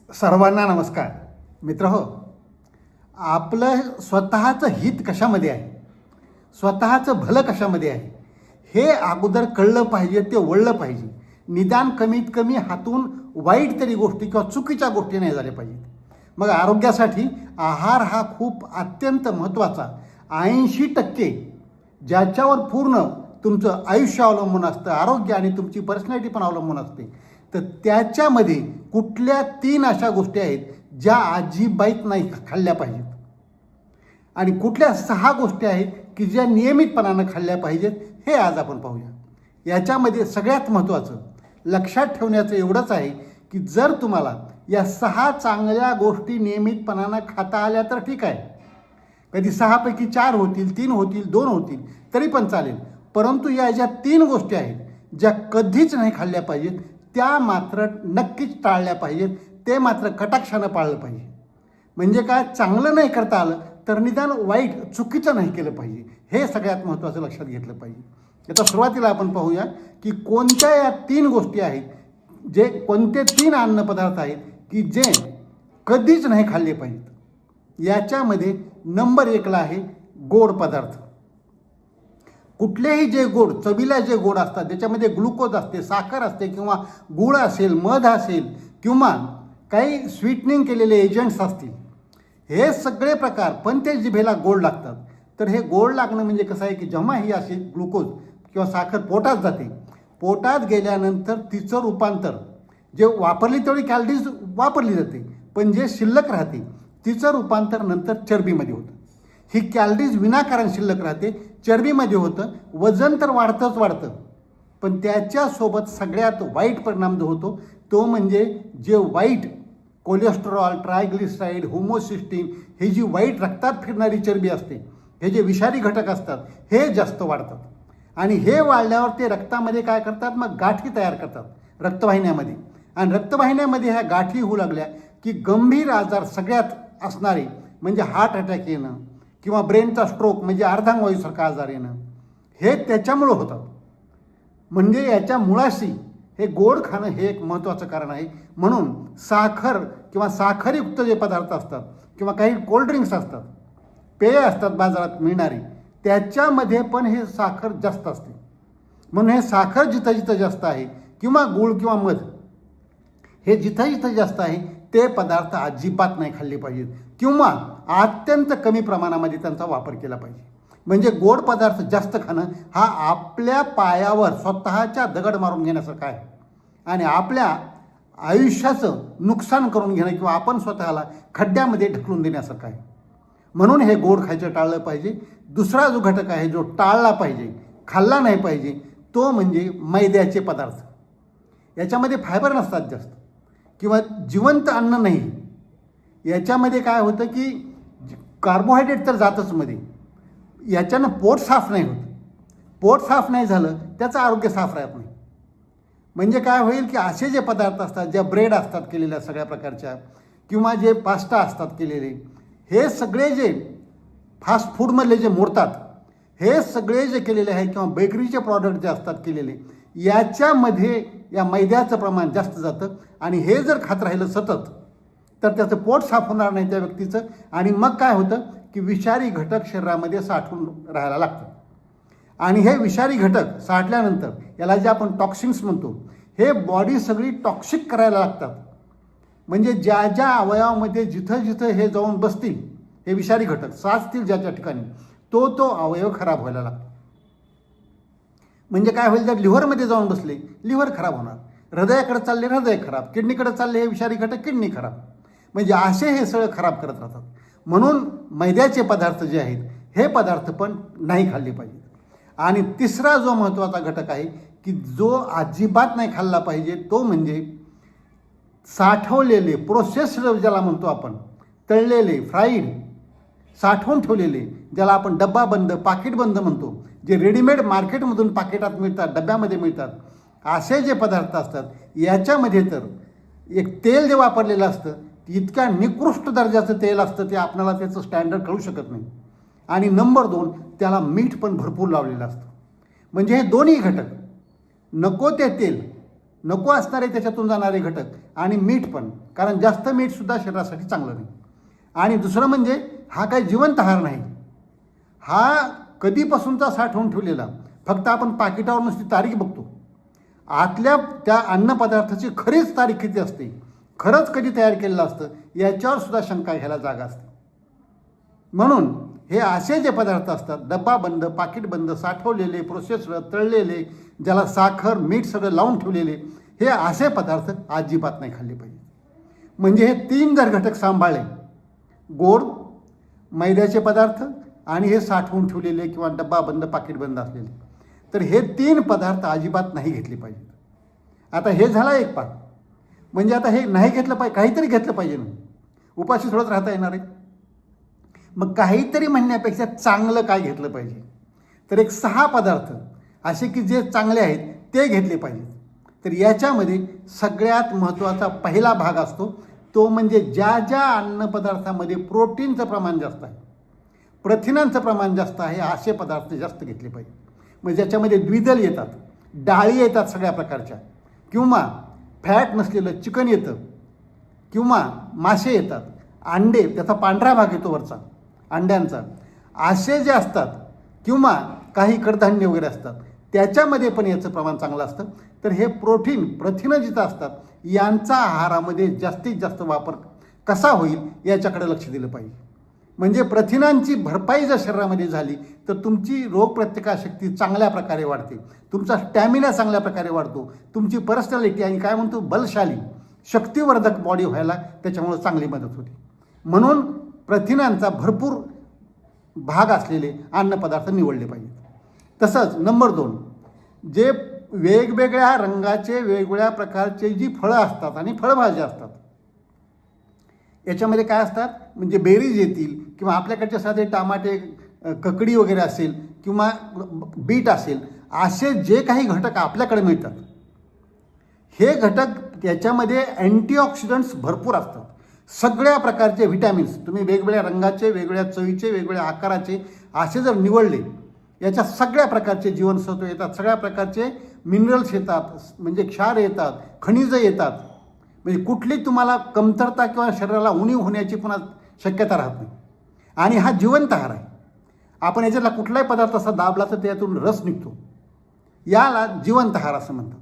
सर्वांना नमस्कार. मित्रहो, आपलं स्वतःचं हित कशामध्ये आहे, स्वतःचं भलं कशामध्ये आहे हे अगोदर कळलं पाहिजे, ते वळलं पाहिजे. निदान कमीत कमी हातून वाईट तरी गोष्टी किंवा चुकीच्या गोष्टी नाही झाल्या पाहिजेत. मग आरोग्यासाठी आहार हा खूप अत्यंत महत्त्वाचा, 80% ज्याच्यावर पूर्ण तुमचं आयुष्य अवलंबून असतं, आरोग्य आणि तुमची पर्सनॅलिटी पण अवलंबून असते. तर त्याच्यामध्ये कुठल्या 3 अशा गोष्टी आहेत ज्या अजिबात नाही खाल्ल्या पाहिजेत आणि कुठल्या 6 गोष्टी आहेत की ज्या नियमितपणानं खाल्ल्या पाहिजेत, हे आज आपण पाहूया. याच्यामध्ये सगळ्यात महत्त्वाचं लक्षात ठेवण्याचं एवढंच आहे की जर तुम्हाला या 6 चांगल्या गोष्टी नियमितपणानं खाता आल्या तर ठीक आहे. कधी 6 पैकी 4 होतील, 3 होतील, 2 होतील तरी पण चालेल. परंतु या ज्या 3 गोष्टी आहेत ज्या कधीच नाही खाल्ल्या पाहिजेत, त्या मात्र नक्कीच टाळल्या पाहिजेत. ते मात्र कटाक्षानं पाळलं पाहिजे. म्हणजे काय, चांगलं नाही करता आलं तर निदान वाईट चुकीचं नाही केलं पाहिजे. हे सगळ्यात महत्त्वाचं लक्षात घेतलं पाहिजे. आता सुरुवातीला आपण पाहूया की कोणत्या या 3 गोष्टी आहेत, जे कोणते 3 अन्नपदार्थ आहेत की जे कधीच नाही खाल्ले पाहिजेत. याच्यामध्ये नंबर 1ला आहे गोड पदार्थ. कुठलेही जे गोड, चवीला जे गोड असतात, त्याच्यामध्ये ग्लुकोज असते, साखर असते किंवा गूळ असेल, मध असेल किंवा काही स्वीटनिंग केलेले एजंट्स असतील, हे सगळे प्रकार पण ते जिभेला गोड लागतात. तर हे गोड लागणं म्हणजे कसं आहे की जेव्हा ही अशी ग्लुकोज किंवा साखर पोटात जाते, पोटात गेल्यानंतर तिचं रूपांतर, जे वापरली तेवढी कॅलरीज वापरली जाते, पण जे शिल्लक राहते तिचं रूपांतर नंतर चरबीमध्ये होतं. ही कॅलरीज विनाकारण शिल्लक राहते, चरबीमध्ये होतं. वजन तर वाढतं, पण त्याच्यासोबत सगळ्यात वाईट परिणाम जो होतो तो म्हणजे जे वाईट कोलेस्टेरॉल, ट्रायग्लिसराईड, होमोसिस्टीन, हे जी वाईट रक्तात फिरणारी चरबी असते, हे जे विषारी घटक असतात, हे जास्त वाढतात. आणि हे वाढल्यावर ते रक्तामध्ये काय करतात, मग गाठी तयार करतात रक्तवाहिन्यामध्ये. आणि रक्तवाहिन्यामध्ये ह्या गाठी होऊ लागल्या की गंभीर आजार सगळ्यात असणारे म्हणजे हार्ट अटॅक येणं किंवा ब्रेनचा स्ट्रोक म्हणजे अर्धांगवायूसारखा आजार येणं, हे त्याच्यामुळं होतं. म्हणजे याच्या मुळाशी हे गोड खाणं हे एक महत्त्वाचं कारण आहे. म्हणून साखर किंवा साखरयुक्त जे पदार्थ असतात किंवा काही कोल्ड्रिंक्स असतात, पेय असतात बाजारात मिळणारी, त्याच्यामध्ये पण हे साखर जास्त असते. म्हणून हे साखर जिथं जिथं जास्त आहे किंवा गूळ किंवा मध हे जिथं जिथं जास्त आहे ते पदार्थ अजिबात नाही खाल्ले पाहिजेत किंवा अत्यंत कमी प्रमाणामध्ये त्यांचा वापर केला पाहिजे. म्हणजे गोड पदार्थ जास्त खाणं हा आपल्या पायावर स्वतःच्या दगड मारून घेण्यासारखं आहे आणि आपल्या आयुष्याचं नुकसान करून घेणं किंवा आपण स्वतःला खड्ड्यामध्ये ढकलून देण्यासारखं आहे. म्हणून हे गोड खायचं टाळलं पाहिजे. दुसरा जो घटक आहे जो टाळला पाहिजे, खाल्ला नाही पाहिजे, तो म्हणजे मैद्याचे पदार्थ. याच्यामध्ये फायबर नसतात जास्त किंवा जिवंत अन्न नाही. याच्यामध्ये काय होतं की कार्बोहायड्रेट तर जातच मध्ये, याच्यानं पोट साफ नाही होत. पोट साफ नाही झालं त्याचं आरोग्य साफ राहत नाही. म्हणजे काय होईल की असे जे पदार्थ असतात, ज्या ब्रेड असतात केलेल्या सगळ्या प्रकारच्या किंवा जे पास्ता असतात केलेले, हे सगळे जे फास्ट फूडमधले जे मोडतात, हे सगळे जे केलेले आहेत किंवा बेकरीचे प्रॉडक्ट जे असतात केलेले, याच्यामध्ये या मैद्याचं प्रमाण जास्त जातं. आणि हे जर खात राहिलं सतत तर त्याचं पोट साफ होणार नाही त्या व्यक्तीचं. आणि मग काय होतं की विषारी घटक शरीरामध्ये साठून राहायला लागतात. आणि हे विषारी घटक साठल्यानंतर याला जे आपण टॉक्सिन्स म्हणतो, हे बॉडी सगळी टॉक्सिक करायला लागतात. म्हणजे ज्या ज्या अवयवामध्ये जिथं जिथं हे जाऊन बसतील, हे विषारी घटक साचतील ज्याच्या ठिकाणी, तो अवयव खराब व्हायला लागतो. म्हणजे काय होईल, जर लिव्हरमध्ये जाऊन बसले, लिव्हर खराब होणार. हृदयाकडे चालले, हृदय खराब. किडनीकडे चालले, हे विषारी घटक, किडनी खराब. म्हणजे असे हे सगळं खराब करत राहतात. म्हणून मैद्याचे पदार्थ जे आहेत हे पदार्थ पण नाही खाल्ले पाहिजेत. आणि तिसरा जो महत्त्वाचा घटक आहे की जो अजिबात नाही खाल्ला पाहिजे, तो म्हणजे साठवलेले, प्रोसेस्ड ज्याला म्हणतो आपण, तळलेले, फ्राईड, साठवून ठेवलेले, ज्याला आपण डब्बा बंद, पाकिट बंद म्हणतो, जे रेडीमेड मार्केटमधून पाकिटात मिळतात, डब्यामध्ये मिळतात, असे जे पदार्थ असतात, याच्यामध्ये तर एक तेल जे वापरलेलं असतं, इतक्या निकृष्ट दर्जाचं तेल असतं, ते आपल्याला त्याचं स्टँडर्ड कळू शकत नाही. आणि नंबर 2 त्याला मीठ पण भरपूर लावलेलं असतं. म्हणजे हे दोन्ही घटक, नको ते तेल, नको असणारे त्याच्यातून जाणारे घटक आणि मीठ पण, कारण जास्त मीठसुद्धा शरीरासाठी चांगलं नाही. आणि दुसरं म्हणजे हा काही जिवंत आहार नाही, हा कधीपासूनचा साठवून ठेवलेला. फक्त आपण पाकिटावर नुसती तारीख बघतो, आतल्या त्या अन्नपदार्थाची खरीच तारीख किती असते, खरंच कधी तयार केलेलं असतं, याच्यावर सुद्धा शंका घ्यायला जागा असते. म्हणून हे असे जे पदार्थ असतात, डब्बा बंद, पाकिट बंद, साठवलेले, प्रोसेसर, तळलेले, ज्याला साखर मीठ सगळं लावून ठेवलेले, हे असे पदार्थ अजिबात नाही खाल्ले पाहिजे. म्हणजे हे 3 जर घटक सांभाळले, गोड, मैद्याचे पदार्थ आणि हे साठवून ठेवलेले किंवा डब्बा बंद, पाकिट बंद असलेले, तर हे 3 पदार्थ अजिबात नाही घेतले पाहिजेत. आता हे झाला एक पाठ. म्हणजे आता हे नाही घेतलं पाहिजे, काहीतरी घेतलं पाहिजे ना, उपाशी थोडंच राहता येणार आहे. मग काहीतरी म्हणण्यापेक्षा चांगलं काय घेतलं पाहिजे, तर एक 6 पदार्थ असे की जे चांगले आहेत ते घेतले पाहिजेत. तर याच्यामध्ये सगळ्यात महत्त्वाचा पहिला भाग असतो तो म्हणजे ज्या ज्या अन्नपदार्थामध्ये प्रोटीनचं प्रमाण जास्त आहे, प्रथिनांचं प्रमाण जास्त आहे, असे पदार्थ जास्त घेतले पाहिजे. म्हणजे ज्याच्यामध्ये द्विदल येतात, डाळी येतात सगळ्या प्रकारच्या, किंवा फॅट नसलेलं चिकन येतं, किंवा मासे येतात, अंडे, त्याचा पांढरा भाग येतो वरचा अंड्यांचा, असे जे असतात, किंवा काही कडधान्य वगैरे असतात, त्याच्यामध्ये पण याचं प्रमाण चांगलं असतं. तर हे प्रथिनं जिथं असतात, यांचा आहारामध्ये जास्तीत जास्त वापर कसा होईल याच्याकडे लक्ष दिलं पाहिजे. म्हणजे प्रथिनांची भरपाई जर शरीरामध्ये झाली तर तुमची रोगप्रतिकारशक्ती चांगल्या प्रकारे वाढते, तुमचा स्टॅमिना चांगल्या प्रकारे वाढतो, तुमची पर्सनॅलिटी आणि काय म्हणतो बलशाली, शक्तिवर्धक बॉडी व्हायला त्याच्यामुळं चांगली मदत होते. म्हणून प्रथिनांचा भरपूर भाग असलेले अन्नपदार्थ निवडले पाहिजेत. तसंच नंबर 2, जे वेगवेगळ्या रंगाचे, वेगवेगळ्या प्रकारचे जी फळं असतात आणि फळभाज्या असतात, याच्यामध्ये काय असतात, म्हणजे बेरीज येतील, किंवा आपल्याकडचे साधे टमाटे, ककडी वगैरे असेल, किंवा बीट असेल, असे जे काही घटक आपल्याकडे मिळतात, हे घटक याच्यामध्ये अँटीऑक्सिडंट्स भरपूर असतात. सगळ्या प्रकारचे व्हिटॅमिन्स, तुम्ही वेगवेगळ्या रंगाचे, वेगवेगळ्या चवीचे, वेगवेगळ्या आकाराचे असे जर निवडले, याच्यात सगळ्या प्रकारचे जीवनसत्व येतात, सगळ्या प्रकारचे मिनरल्स येतात, म्हणजे क्षार येतात, खनिजं येतात. म्हणजे कुठली तुम्हाला कमतरता किंवा शरीराला उणीव होण्याची पुन्हा शक्यता राहत नाही. आणि हा जिवंत आहार आहे. आपण याच्यातला कुठलाही पदार्थ असा दाबला तर त्यातून रस निघतो, याला जिवंत आहार असं म्हणतात.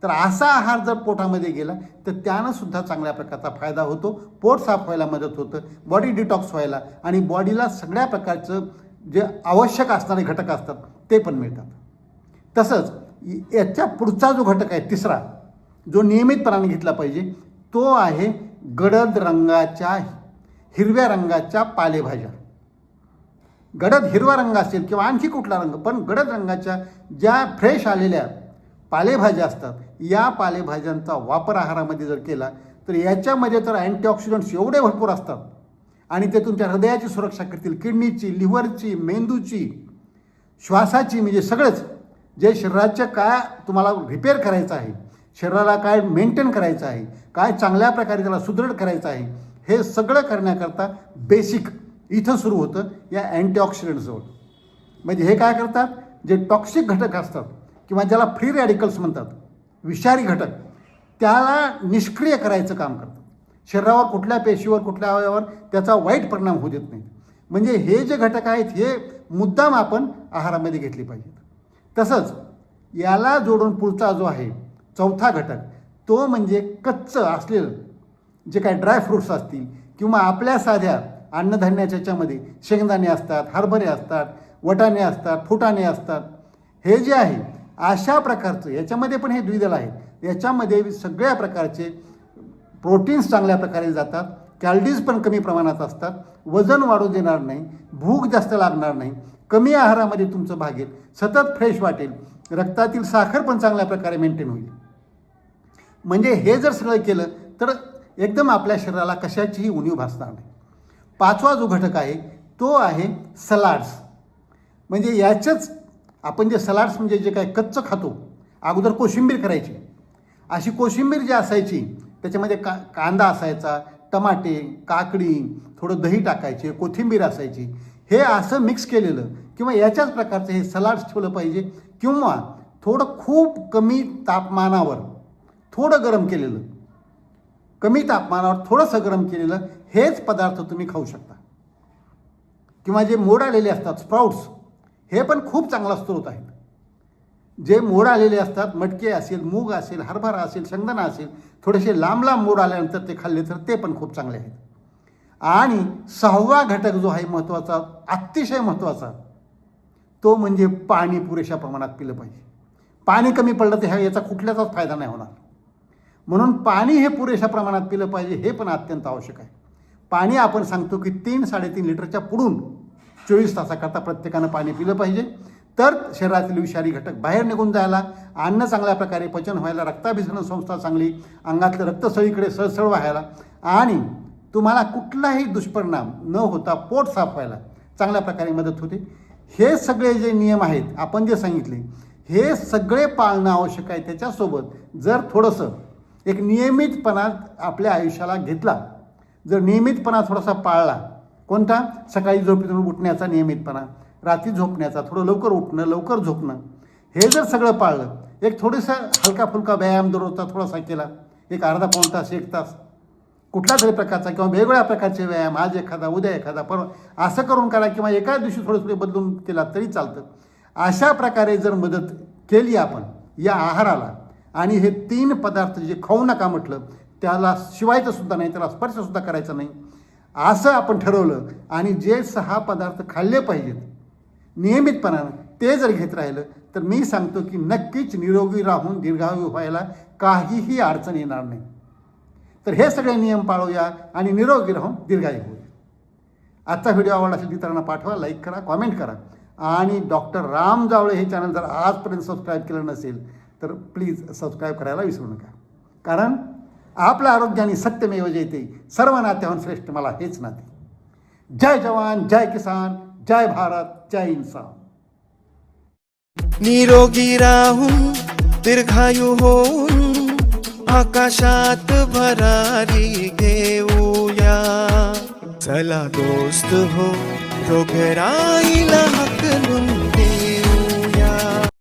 तर असा आहार जर पोटामध्ये गेला तर त्यानं सुद्धा चांगल्या प्रकारचा फायदा होतो, पोट साफ व्हायला मदत होतं, बॉडी डिटॉक्स व्हायला, आणि बॉडीला सगळ्या प्रकारचं जे आवश्यक असणारे घटक असतात ते पण मिळतात. तसंच याच्या पुढचा जो घटक आहे तिसरा, जो नियमितपणाने घेतला पाहिजे, तो आहे गडद रंगाच्या, हिरव्या रंगाच्या पालेभाज्या. गडद हिरवा रंग असेल किंवा आणखी कुठला रंग, पण गडद रंगाच्या ज्या फ्रेश आलेल्या पालेभाज्या असतात, या पालेभाज्यांचा वापर आहारामध्ये जर केला तर याच्यामध्ये तर अँटीऑक्सिडंट्स एवढे भरपूर असतात, आणि ते तुमच्या हृदयाची सुरक्षा करतील, किडनीची, लिव्हरची, मेंदूची, श्वासाची, म्हणजे सगळंच जे शरीराच्या काय तुम्हाला रिपेअर करायचं आहे, शरीराला काय मेंटेन करायचं आहे, काय चांगल्या प्रकारे त्याला सुदृढ करायचं आहे, हे सगळं करण्याकरता बेसिक इथं सुरू होतं या अँटीऑक्सिडंट्सजवळ. म्हणजे हे काय करतात, जे टॉक्सिक घटक असतात किंवा ज्याला फ्री रॅडिकल्स म्हणतात, विषारी घटक, त्याला निष्क्रिय करायचं काम करतात. शरीरावर, कुठल्या पेशीवर, कुठल्या अवयवावर त्याचा वाईट परिणाम होऊ देत नाही. म्हणजे हे जे घटक आहेत हे मुद्दाम आपण आहारामध्ये घेतले पाहिजेत. तसंच याला जोडून पुढचा जो आहे चौथा घटक, तो म्हणजे कच्चं असलेलं जे काही ड्रायफ्रूट्स असतील, किंवा आपल्या साध्या अन्नधान्याच्या याच्यामध्ये शेंगदाणे असतात, हरभरे असतात, वटाणे असतात, फुटाणे असतात, हे जे आहे अशा प्रकारचं, याच्यामध्ये पण हे द्विदल आहेत, याच्यामध्ये सगळ्या प्रकारचे प्रोटीन्स चांगल्या प्रकारे जातात, कॅलरीज पण कमी प्रमाणात असतात, वजन वाढू देणार नाही, भूक जास्त लागणार नाही, कमी आहारामध्ये तुमचं भागेल, सतत फ्रेश वाटेल, रक्तातील साखर पण चांगल्या प्रकारे मेंटेन होईल. म्हणजे हे जर सगळं केलं तर एकदम आपल्या शरीराला कशाचीही उणीव भासणार नाही. पाचवा जो घटक आहे तो आहे सलाड्स. म्हणजे याचंच आपण जे सलाड्स म्हणजे जे काय कच्चं खातो, अगोदर कोशिंबीर करायची, अशी कोशिंबीर जी असायची त्याच्यामध्ये कांदा असायचा, टमाटे, काकडी, थोडं दही टाकायचे, कोथिंबीर असायची, हे असं मिक्स केलेलं किंवा याच्याच प्रकारचं हे सलाड्स ठेवलं पाहिजे, किंवा थोडं खूप कमी तापमानावर थोडं गरम केलेलं, कमी तापमानावर थोडंसं गरम केलेलं हेच पदार्थ तुम्ही खाऊ शकता. किंवा जे मोड आलेले असतात स्प्राउट्स, हे पण खूप चांगला स्रोत आहेत. जे मोड आलेले असतात, मटके असेल, मूग असेल, हरभरा असेल, शेंगदाणा असेल, थोडेसे लांब लांब मोड आल्यानंतर ते खाल्ले तर ते पण खूप चांगले आहेत. आणि 6वा घटक जो आहे महत्त्वाचा, अतिशय महत्त्वाचा, तो म्हणजे पाणी पुरेशा प्रमाणात पिलं पाहिजे. पाणी कमी पडलं तर याचा कुठल्याचाच फायदा नाही होणार. म्हणून पाणी हे पुरेशा प्रमाणात पिलं पाहिजे, हे पण अत्यंत आवश्यक आहे. पाणी आपण सांगतो की 3-3.5 लिटरच्या पुढून 24 तासाकरता प्रत्येकानं पाणी पिलं पाहिजे. तर शरीरातील विषारी घटक बाहेर निघून जायला, अन्न चांगल्या प्रकारे पचन व्हायला, रक्ताभिसरण संस्था चांगली, अंगातलं रक्त सगळीकडे सळसळ व्हायला आणि तुम्हाला कुठलाही दुष्परिणाम न होता पोट साफ व्हायला चांगल्या प्रकारे मदत होते. हे सगळे जे नियम आहेत आपण जे सांगितले, हे सगळे पाळणं आवश्यक आहे. त्याच्यासोबत जर थोडंसं एक नियमितपणा आपल्या आयुष्याला घेतला, जर नियमितपणा थोडासा पाळला, कोणता? सकाळी झोपेतून उठण्याचा नियमितपणा, रात्री झोपण्याचा, थोडं लवकर उठणं, लवकर झोपणं, हे जर सगळं पाळलं, एक थोडंसं हलका फुलका व्यायाम दररोजचा थोडासा केला, एक अर्धा पाऊण तास, 1 तास, कुठल्या तरी प्रकारचा किंवा वेगवेगळ्या प्रकारचे व्यायाम, आज एखादा, उद्या एखादा, परवा असं करून करा, किंवा एका दिवशी थोडे बदलून केला तरी चालतं. अशा प्रकारे जर मदत केली आपण या आहाराला, आणि हे 3 पदार्थ जे खाऊ नका म्हटलं त्याला शिवायचं सुद्धा नाही, त्याला स्पर्शसुद्धा करायचा नाही, असं आपण ठरवलं, आणि जे 6 पदार्थ खाल्ले पाहिजेत नियमितपणानं ते जर घेत राहिलं तर मी सांगतो की नक्कीच निरोगी राहून दीर्घायू व्हायला काहीही अडचण येणार नाही. तर हे सगळे नियम पाळूया आणि निरोगी राहून दीर्घायू होऊया. आजचा व्हिडिओ आवडला असेल इतरांना पाठवा, लाईक करा, कॉमेंट करा, आणि डॉक्टर राम जावळे हे चॅनल जर आजपर्यंत सबस्क्राईब केलं नसेल तर प्लीज सबस्क्राईब करायला विसरू नका. कारण आपलं आरोग्य आणि सत्यमेव जयते, सर्व नात्याहून श्रेष्ठ मला हेच नाते. जय जवान, जय किसान, जय भारत, जय इन्सान. निरोगी राहून दीर्घायू होऊन आकाशात भरारी घेऊया. चला दोस्त हो, रोगराईला हाकलून